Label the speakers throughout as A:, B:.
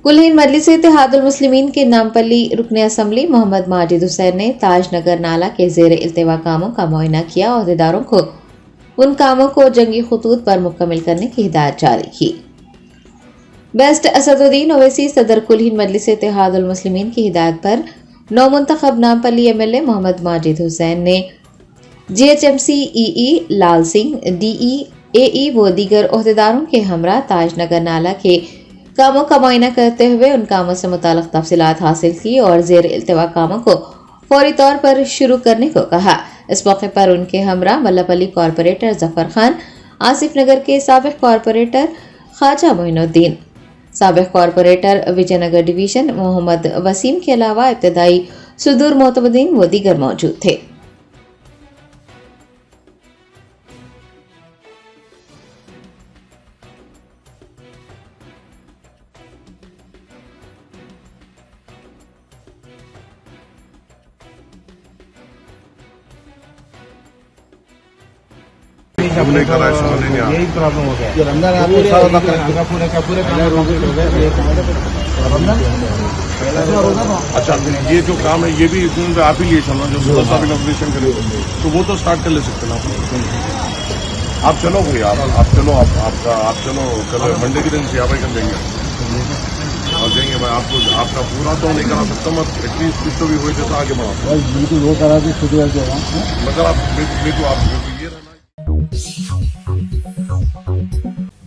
A: कुल-हिंद मजलिस इत्तेहादुल मुस्लिमीन के नामपल्ली रुकने असम्बली मोहम्मद माजिद हुसैन ने ताजनगर नाला के जेर इल्तिवा कामों का मुआयना किया और अहदेदारों को उन कामों को जंगी खतूत पर मुकम्मल करने की हिदायत जारी की। बेस्ट असदुद्दीन ओवैसी सदर कुल-हिंद मजलिस इत्तेहादुल मुस्लिमीन की हिदायत पर नौमुंतखब नामपल्ली एमएलए मोहम्मद माजिद हुसैन ने जीएचएमसी ईई लाल सिंह, डीई, एई व दीगर ओहदेदारों के हमरा ताजनगर नाला के कामों का मुआयना करते हुए उन कामों से मुताल्लिक़ तफसीलात हासिल की और जेर इल्तिवा कामों को फौरी तौर पर शुरू करने को कहा। इस मौके पर उनके हमरा मल्लापल्ली कॉरपोरेटर जफर खान, आसिफ नगर के साबिक़ कॉरपोरेटर ख्वाजा मोइनुद्दीन, साबिक़ कॉरपोरेटर विजयनगर डिवीजन मोहम्मद वसीम के अलावा इब्तदाई सुदूर मोतबदीन व दीगर मौजूद थे।
B: हमने करा है, समझ नहीं आ
C: यही प्रॉब्लम हो गया ये रमजान आपको सारा बकरा पूरे का पूरे कंप्लीट हो गए रमजान
B: अच्छा ये जो काम है ये भी इसमें आप ही लिए चलना जो सुबह साबिक ऑपरेशन करे तो वो तो स्टार्ट कर ले सकते ना आप चलो भाई आप चलो आप चलो कल मंडे के दिन सियाबाई कर देंगे और देंगे भाई आपको आपका पूरा तो नहीं करा सकता मैं एटलीस्ट कुछ तो भी हुए थे तो आगे बढ़ा
C: बिल्कुल वो करा के खुद
B: मतलब आप बिल्कुल आप ये रहना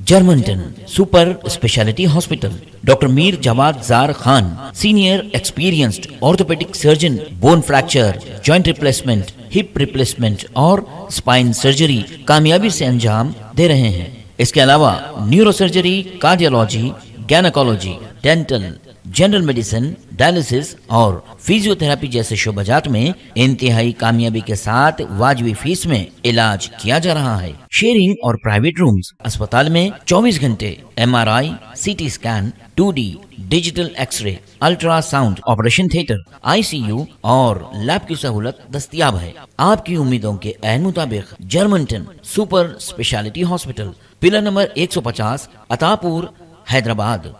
D: Germanten super speciality hospital doctor Mir Jawad Zar Khan senior experienced orthopaedic surgeon bone fracture joint replacement hip replacement और स्पाइन सर्जरी कामयाबी से अंजाम दे रहे हैं। इसके अलावा neuro surgery, cardiology, gynaecology, dental, general medicine, dialysis और फिजियोथेरेपी जैसे शोबाजात में इंतहाई कामयाबी के साथ वाजबी फीस में इलाज किया जा रहा है। शेयरिंग और प्राइवेट रूम्स, अस्पताल में 24 घंटे MRI, CT scan, 2D digital X ray, ultrasound, operation theatre, ICU और लैब की सहूलत दस्तयाब है। आपकी उम्मीदों के ऐन मुताबिक Germanten super speciality hospital, pillar number 150, Attapur, Hyderabad.